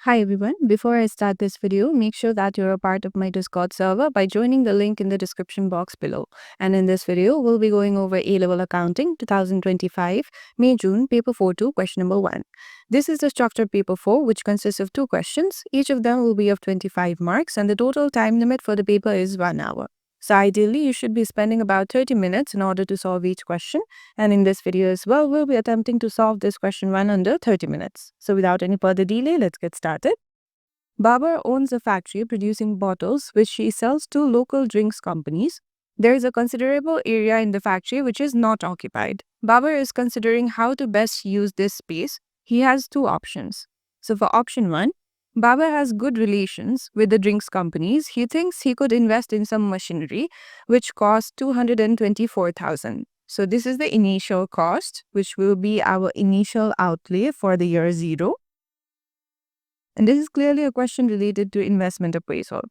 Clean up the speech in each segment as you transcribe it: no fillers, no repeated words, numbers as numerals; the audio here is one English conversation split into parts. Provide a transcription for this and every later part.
Hi everyone, before I start this video, make sure that you're a part of my Discord server by joining the link in the description box below. And in this video, we'll be going over A-Level Accounting 2025, May-June, Paper 4-2, question number 1. This is the structured Paper 4, which consists of 2 questions. Each of them will be of 25 marks and the total time limit for the paper is 1 hour. So ideally, you should be spending about 30 minutes in order to solve each question. And in this video as well, we'll be attempting to solve this question 1 under 30 minutes. So without any further delay, let's get started. Babar owns a factory producing bottles which he sells to local drinks companies. There is a considerable area in the factory which is not occupied. Babar is considering how to best use this space. He has 2 options. So for option 1, Babar has good relations with the drinks companies. He thinks he could invest in some machinery which costs 224,000. So this is the initial cost, which will be our initial outlay for the year 0. And this is clearly a question related to investment appraisal.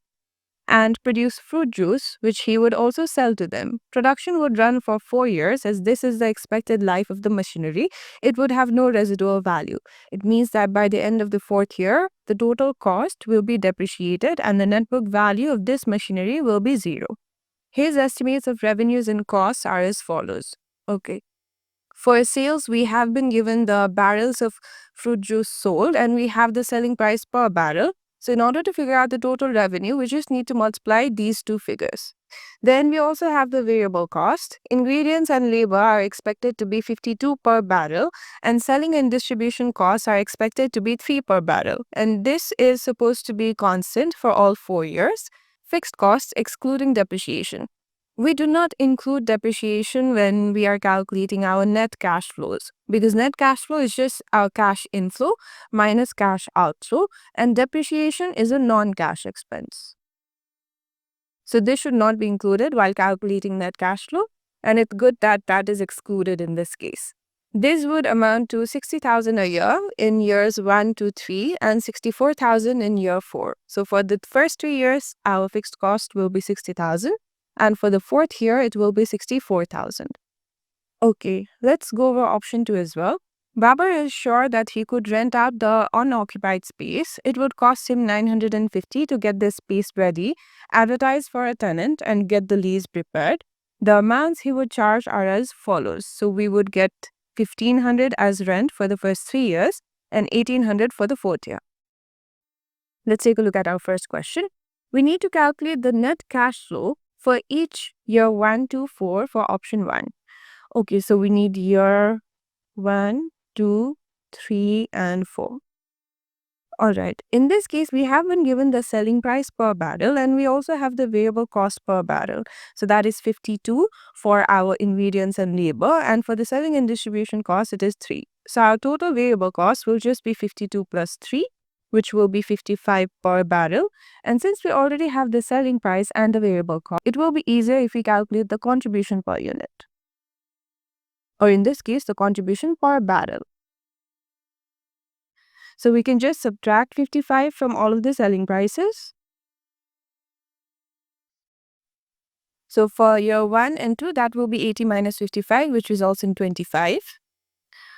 And produce fruit juice, which he would also sell to them. Production would run for 4 years, as this is the expected life of the machinery. It would have no residual value. It means that by the end of the 4th year, the total cost will be depreciated and the net book value of this machinery will be 0. His estimates of revenues and costs are as follows. Okay. For sales, we have been given the barrels of fruit juice sold and we have the selling price per barrel. So in order to figure out the total revenue, we just need to multiply these 2 figures. Then we also have the variable cost. Ingredients and labor are expected to be 52 per barrel and selling and distribution costs are expected to be 3 per barrel. And this is supposed to be constant for all 4 years. Fixed costs excluding depreciation. We do not include depreciation when we are calculating our net cash flows because net cash flow is just our cash inflow minus cash outflow and depreciation is a non-cash expense. So this should not be included while calculating net cash flow and it's good that that is excluded in this case. This would amount to 60,000 a year in years 1 to 3 and 64,000 in year 4. So for the first 3 years, our fixed cost will be 60,000. And for the 4th year, it will be 64,000. Okay, let's go over option 2 as well. Babar is sure that he could rent out the unoccupied space. It would cost him 950 to get this space ready, advertise for a tenant, and get the lease prepared. The amounts he would charge are as follows. So we would get 1,500 as rent for the first 3 years and 1,800 for the 4th year. Let's take a look at our first question. We need to calculate the net cash flow for each year 1 to 4 for option 1. Okay, so we need year 1, 2, 3, and 4. Alright, in this case, we have been given the selling price per barrel and we also have the variable cost per barrel. So that is 52 for our ingredients and labor, and for the selling and distribution cost, it is 3. So our total variable cost will just be 52 plus 3, which will be 55 per barrel. And since we already have the selling price and the variable cost, it will be easier if we calculate the contribution per unit. Or in this case, the contribution per barrel. So we can just subtract 55 from all of the selling prices. So for year 1 and 2, that will be 80 minus 55, which results in 25.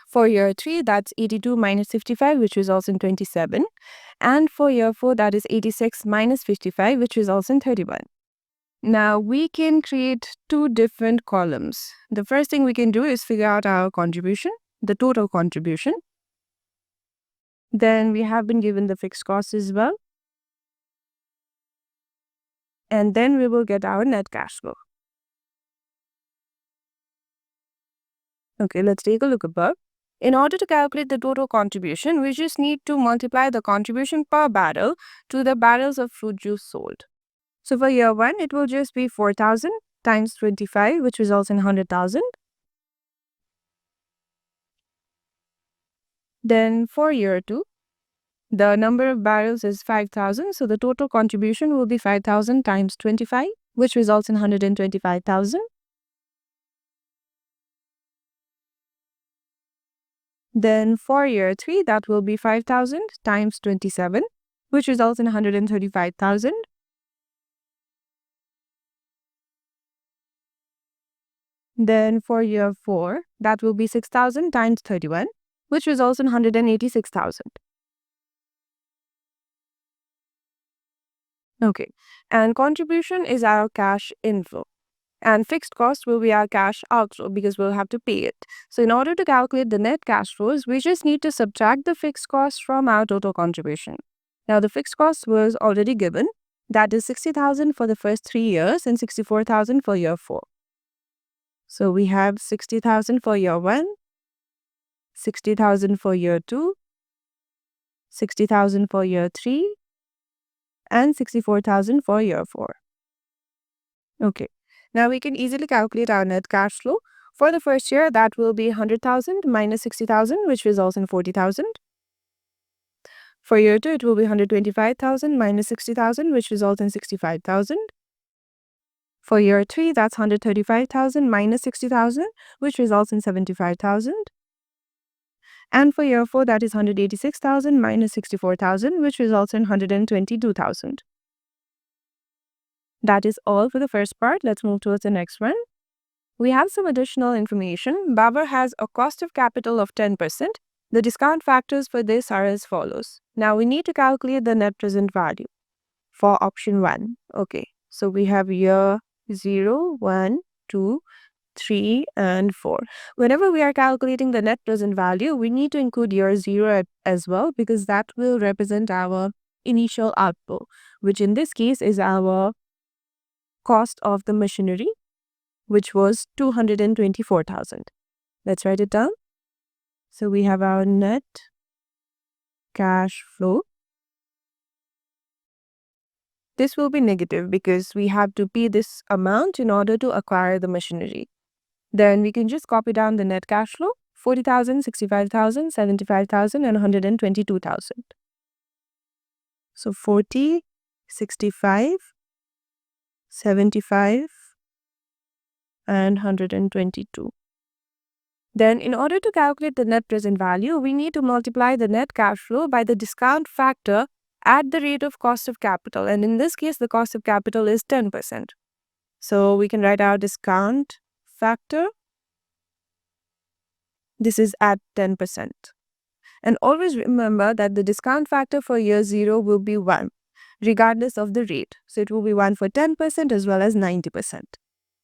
For year 3, that's 82 minus 55, which results in 27. And for year 4, that is 86 minus 55, which results in 31. Now, we can create 2 different columns. The first thing we can do is figure out our contribution, the total contribution. Then we have been given the fixed costs as well. And then we will get our net cash flow. Okay, let's take a look above. In order to calculate the total contribution, we just need to multiply the contribution per barrel to the barrels of fruit juice sold. So for year 1, it will just be 4,000 times 25, which results in 100,000. Then for year 2, the number of barrels is 5,000. So the total contribution will be 5,000 times 25, which results in 125,000. Then for year 3, that will be 5,000 times 27, which results in 135,000. Then for year 4, that will be 6,000 times 31, which results in 186,000. Okay. And contribution is our cash inflow. And fixed cost will be our cash outflow because we'll have to pay it. So in order to calculate the net cash flows, we just need to subtract the fixed cost from our total contribution. Now the fixed cost was already given. That is 60,000 for the first 3 years and 64,000 for year 4. So we have 60,000 for year 1, 60,000 for year 2, 60,000 for year 3, and 64,000 for year 4. Okay. Now we can easily calculate our net cash flow. For the first year, that will be 100,000 minus 60,000, which results in 40,000. For year 2, it will be 125,000 minus 60,000, which results in 65,000. For year 3, that's 135,000 minus 60,000, which results in 75,000. And for year 4, that is 186,000 minus 64,000, which results in 122,000. That is all for the first part. Let's move towards the next one. We have some additional information. Babar has a cost of capital of 10%. The discount factors for this are as follows. Now we need to calculate the net present value for option 1. Okay, so we have year 0, 1, 2, 3, and 4. Whenever we are calculating the net present value, we need to include year 0 as well because that will represent our initial outflow, which in this case is our cost of the machinery, which was 224,000. Let's write it down. So we have our net cash flow. This will be negative because we have to pay this amount in order to acquire the machinery. Then we can just copy down the net cash flow: 40,000, 65,000, 75,000, and 122,000. So 40, 65, 75, and 122. Then in order to calculate the net present value, we need to multiply the net cash flow by the discount factor at the rate of cost of capital. And in this case, the cost of capital is 10%. So we can write our discount factor. This is at 10%. And always remember that the discount factor for year 0 will be 1, regardless of the rate. So it will be 1 for 10% as well as 90%.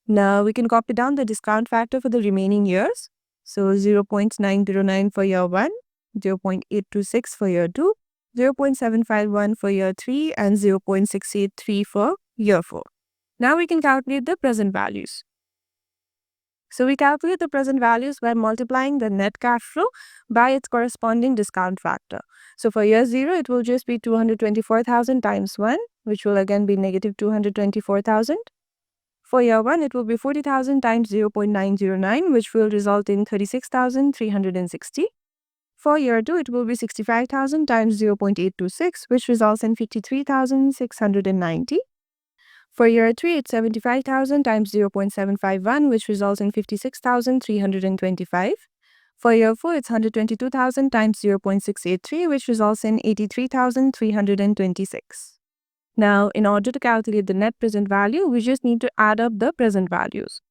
Now we can copy down the discount factor for the remaining years. So 0.909 for year 1, 0.826 for year 2, 0.751 for year 3, and 0.683 for year 4. Now we can calculate the present values. So we calculate the present values by multiplying the net cash flow by its corresponding discount factor. So for year 0, it will just be 224,000 times 1, which will again be negative 224,000. For year 1, it will be 40,000 times 0.909, which will result in 36,360. For year 2, it will be 65,000 times 0.826, which results in 53,690. For year 3, it's 75,000 times 0.751, which results in 56,325. For year 4, it's 122,000 times 0.683, which results in 83,326. Now, in order to calculate the net present value, we just need to add up the present values.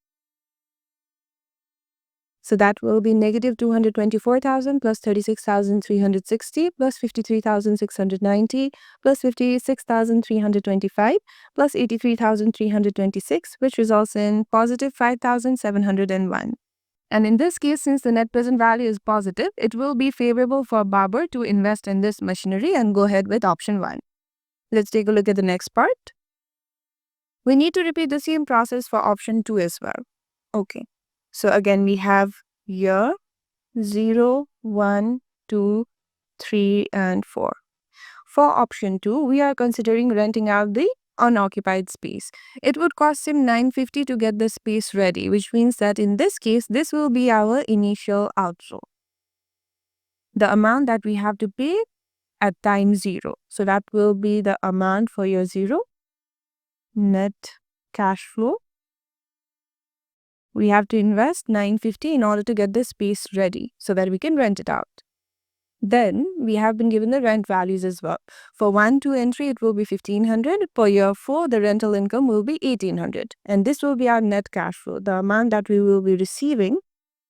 So that will be negative 224,000 plus 36,360 plus 53,690 plus 56,325 plus 83,326, which results in positive 5,701. And in this case, since the net present value is positive, it will be favorable for Babar to invest in this machinery and go ahead with option 1. Let's take a look at the next part. We need to repeat the same process for option 2 as well. Okay. So again, we have year 0, 1, 2, 3, and 4. For option 2, we are considering renting out the unoccupied space. It would cost him $950 to get the space ready, which means that in this case, this will be our initial outflow. The amount that we have to pay at time 0. So that will be the amount for year 0. Net cash flow. We have to invest $950 in order to get the space ready so that we can rent it out. Then we have been given the rent values as well. For 1, 2, and 3, it will be $1,500. For year 4, the rental income will be $1,800. And this will be our net cash flow, the amount that we will be receiving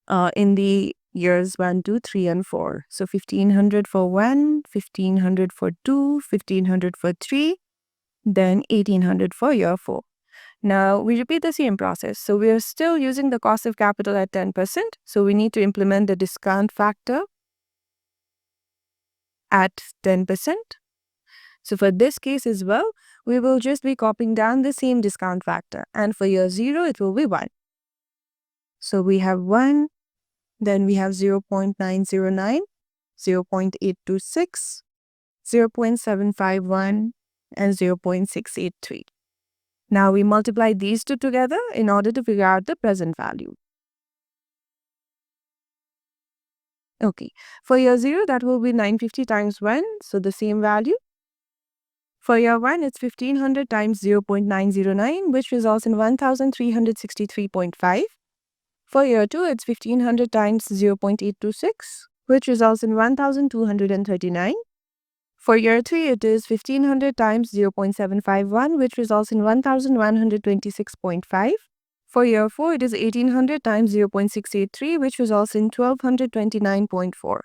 in the years 1, 2, 3, and 4. So $1,500 for 1, $1,500 for 2, $1,500 for 3. then 1800 for year 4. Now we repeat the same process. So we are still using the cost of capital at 10%. So we need to implement the discount factor at 10%. So for this case as well, we will just be copying down the same discount factor. And for year 0, it will be 1. So we have 1, then we have 0.909, 0.826, 0.751, and 0.683. Now we multiply these two together in order to figure out the present value. Okay, for year 0, that will be 950 times 1, so the same value. For year 1, it's 1500 times 0.909, which results in 1363.5. For year 2, it's 1500 times 0.826, which results in 1239. For year 3, it is 1500 times 0.751, which results in 1126.5. For year 4, it is 1800 times 0.683, which results in 1229.4.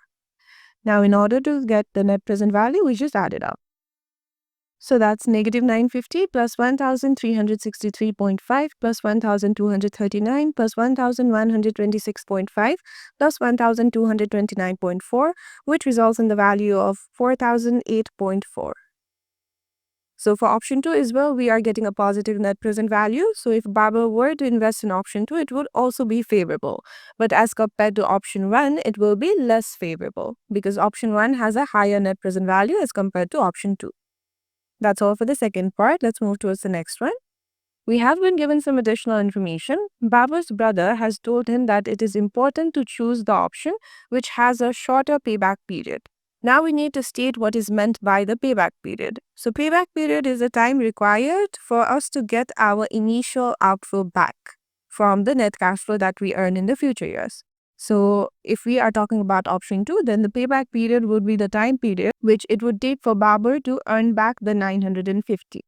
Now, in order to get the net present value, we just add it up. So that's negative 950 plus 1363.5 plus 1239 plus 1126.5 plus 1229.4, which results in the value of 4008.4. So for option 2 as well, we are getting a positive net present value. So if Babar were to invest in option 2, it would also be favorable. But as compared to option 1, it will be less favorable because option 1 has a higher net present value as compared to option 2. That's all for the second part. Let's move towards the next one. We have been given some additional information. Babar's brother has told him that it is important to choose the option which has a shorter payback period. Now we need to state what is meant by the payback period. So payback period is the time required for us to get our initial outflow back from the net cash flow that we earn in the future years. So if we are talking about option 2, then the payback period would be the time period which it would take for Babar to earn back the 950.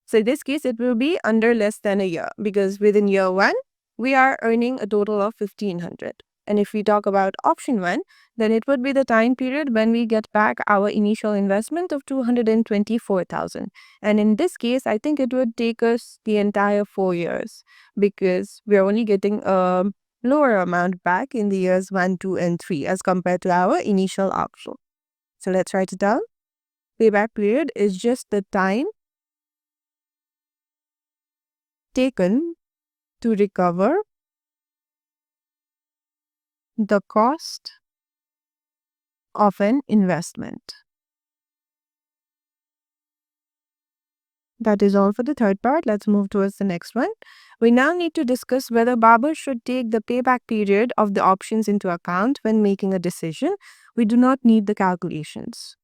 So in this case, it will be under less than a year because within year 1, we are earning a total of 1500. And if we talk about option 1, then it would be the time period when we get back our initial investment of 224,000. And in this case, I think it would take us the entire 4 years because we're only getting a lower amount back in the years 1, 2, and 3 as compared to our initial outflow. So let's write it down. Payback period is just the time taken to recover the cost of an investment. That is all for the third part. Let's move towards the next one. We now need to discuss whether Babar should take the payback period of the options into account when making a decision. We do not need the calculations.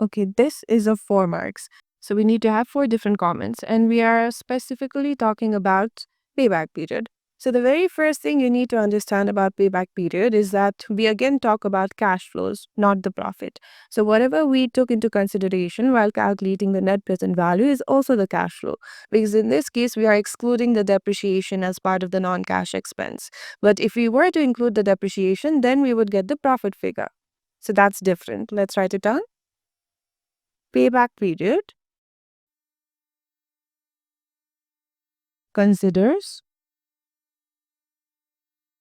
Okay, this is of 4 marks. So we need to have 4 different comments and we are specifically talking about payback period. So the very first thing you need to understand about payback period is that we again talk about cash flows, not the profit. So whatever we took into consideration while calculating the net present value is also the cash flow. Because in this case, we are excluding the depreciation as part of the non-cash expense. But if we were to include the depreciation, then we would get the profit figure. So that's different. Let's write it down. Payback period considers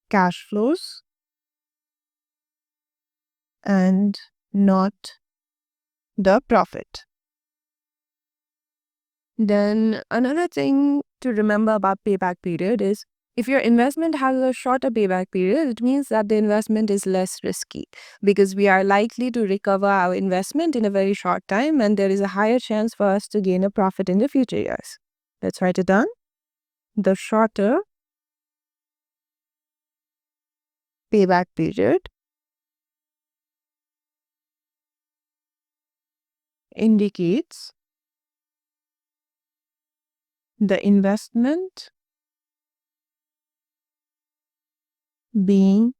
cash flows and not the profit. Then another thing to remember about payback period is if your investment has a shorter payback period, it means that the investment is less risky because we are likely to recover our investment in a very short time and there is a higher chance for us to gain a profit in the future years. Let's write it down. The shorter payback period indicates the investment being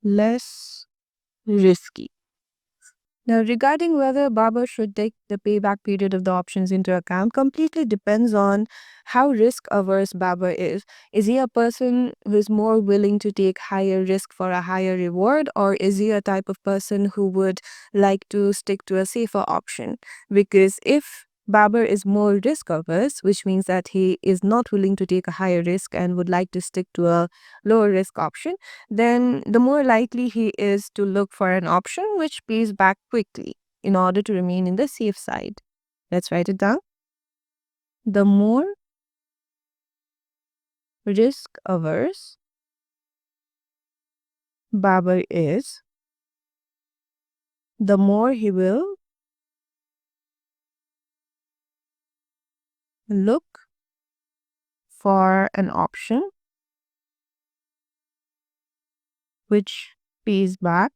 less risky. Now, regarding whether Babar should take the payback period of the options into account completely depends on how risk-averse Babar is. Is he a person who is more willing to take higher risk for a higher reward, or is he a type of person who would like to stick to a safer option? Because if Babar is more risk averse, which means that he is not willing to take a higher risk and would like to stick to a lower risk option, then the more likely he is to look for an option which pays back quickly in order to remain in the safe side. Let's write it down. The more risk averse Babar is, the more he will look for an option which pays back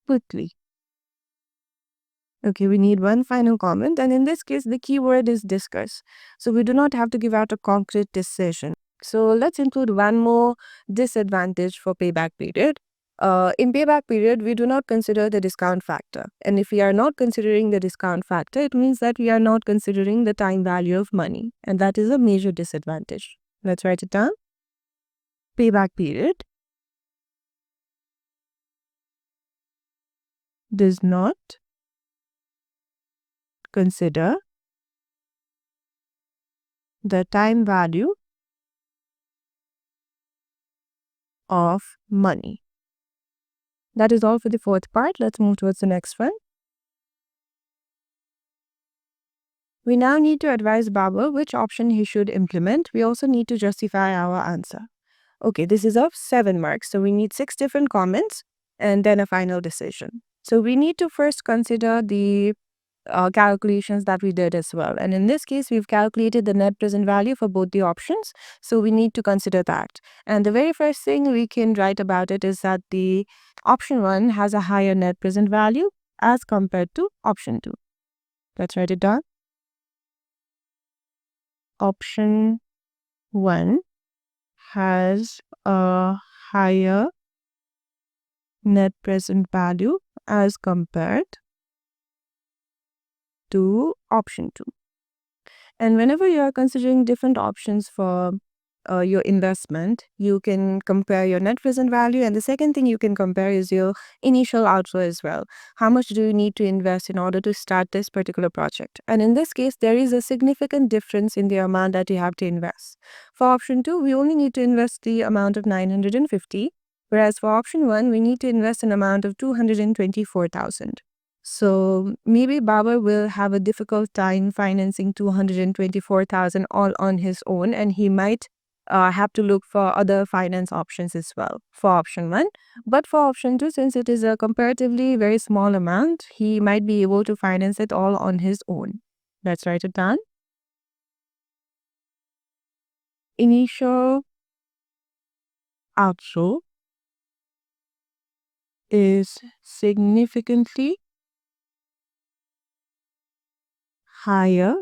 quickly. Okay, we need one final comment, and in this case, the keyword is discuss. So we do not have to give out a concrete decision. So let's include one more disadvantage for payback period. In payback period, we do not consider the discount factor. And if we are not considering the discount factor, it means that we are not considering the time value of money. And that is a major disadvantage. Let's write it down. Payback period does not consider the time value of money. That is all for the fourth part. Let's move towards the next one. We now need to advise Babar which option he should implement. We also need to justify our answer. Okay, this is of 7 marks. So we need 6 different comments and then a final decision. So we need to first consider the calculations that we did as well. And in this case, we've calculated the net present value for both the options. So we need to consider that. And the very first thing we can write about it is that the option 1 has a higher net present value as compared to option 2. Let's write it down. Option 1 has a higher net present value as compared to option 2. And whenever you are considering different options for your investment, you can compare your net present value. And the second thing you can compare is your initial outflow as well. How much do you need to invest in order to start this particular project? And in this case, there is a significant difference in the amount that you have to invest. For option 2, we only need to invest the amount of 950. Whereas for option 1, we need to invest an amount of 224,000. So maybe Babar will have a difficult time financing 224,000 all on his own, and he might have to look for other finance options as well for option 1. But for option 2, since it is a comparatively very small amount, he might be able to finance it all on his own. Let's write it down. Initial outflow is significantly higher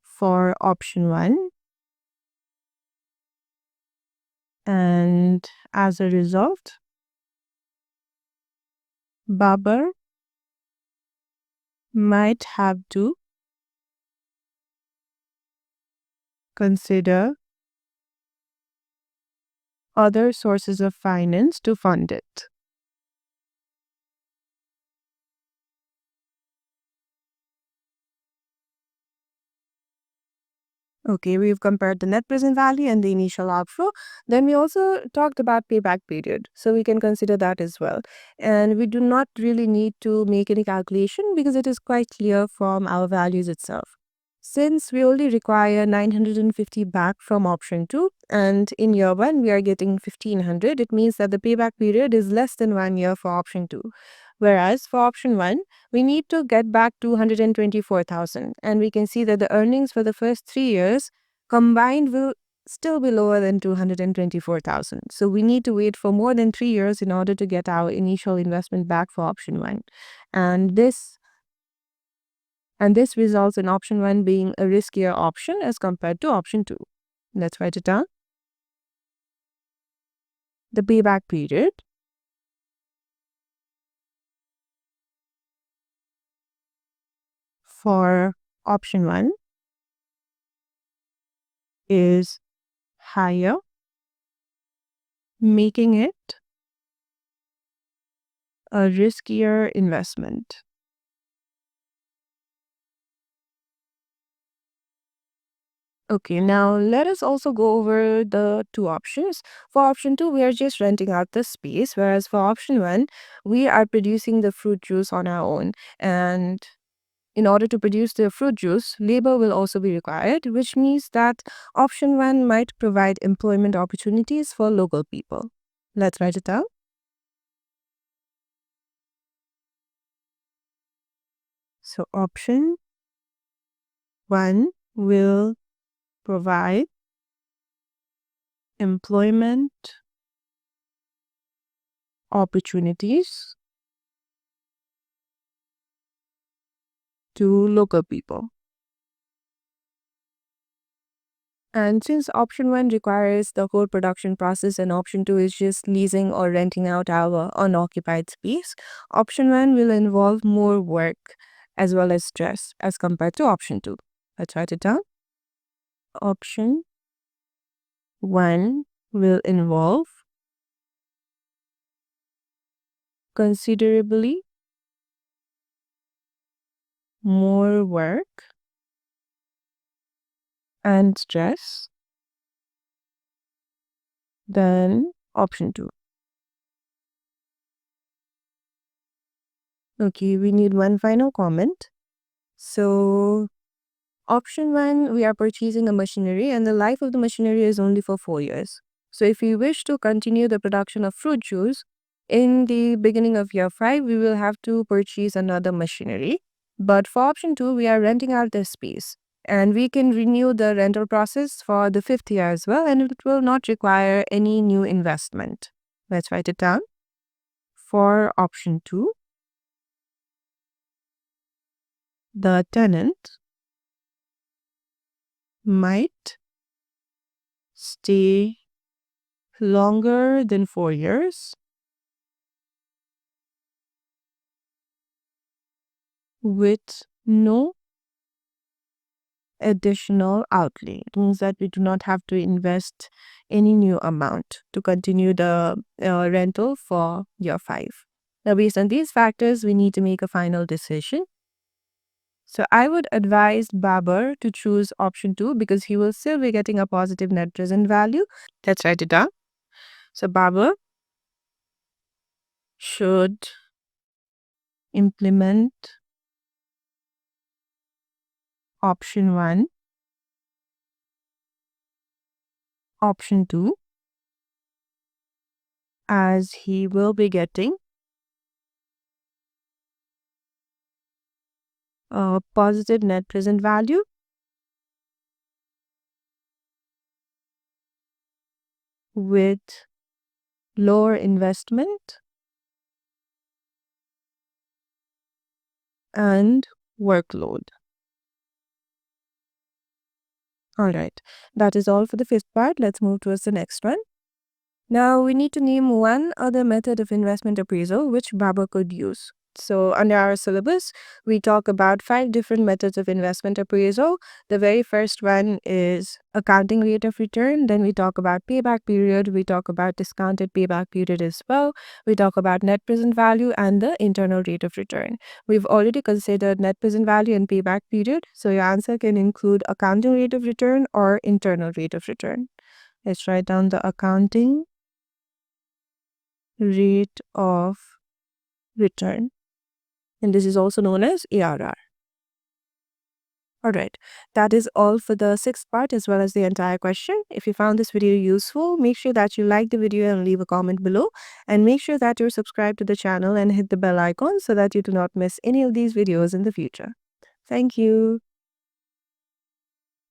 for option 1, and as a result, Babar might have to consider other sources of finance to fund it. Okay, we've compared the net present value and the initial outflow. Then we also talked about payback period. So we can consider that as well. And we do not really need to make any calculation because it is quite clear from our values itself. Since we only require 950 back from option 2, and in year 1 we are getting 1500, it means that the payback period is less than 1 year for option 2. Whereas for option 1, we need to get back 224,000, and we can see that the earnings for the first 3 years combined will still be lower than 224,000. So we need to wait for more than 3 years in order to get our initial investment back for option 1. And this results in option 1 being a riskier option as compared to option 2. Let's write it down. The payback period for option 1 is higher, making it a riskier investment. Okay, now let us also go over the two options. For option two, we are just renting out the space, whereas for option one, we are producing the fruit juice on our own. And in order to produce the fruit juice, labor will also be required, which means that option one might provide employment opportunities for local people. Let's write it down. So, option one will provide employment opportunities to local people. And since option one requires the whole production process and option two is just leasing or renting out our unoccupied space, option one will involve more work as well as stress as compared to option two. Let's write it down. Option one will involve considerably more work and stress than option two. Okay, we need one final comment. So, option one, we are purchasing a machinery and the life of the machinery is only for 4 years. So, if we wish to continue the production of fruit juice in the beginning of year five, we will have to purchase another machinery. But for option two, we are renting out the space and we can renew the rental process for the fifth year as well, and it will not require any new investment. Let's write it down. For option two, the tenant might stay longer than 4 years with no additional outlay. It means that we do not have to invest any new amount to continue the rental for year five. Now, based on these factors, we need to make a final decision. So, I would advise Babar to choose option two because he will still be getting a positive net present value. Let's write it down. So, Babar should implement option one, option two, as he will be getting a positive net present value with lower investment and workload. All right, that is all for the fifth part. Let's move towards the next one. Now we need to name one other method of investment appraisal which Baba could use. So under our syllabus, we talk about 5 different methods of investment appraisal. The very first one is accounting rate of return. Then we talk about payback period. We talk about discounted payback period as well. We talk about net present value and the internal rate of return. We've already considered net present value and payback period. So your answer can include accounting rate of return or internal rate of return. Let's write down the accounting rate of return, and this is also known as ARR. Alright, that is all for the sixth part as well as the entire question. If you found this video useful, make sure that you like the video and leave a comment below, and make sure that you're subscribed to the channel and hit the bell icon so that you do not miss any of these videos in the future. Thank you.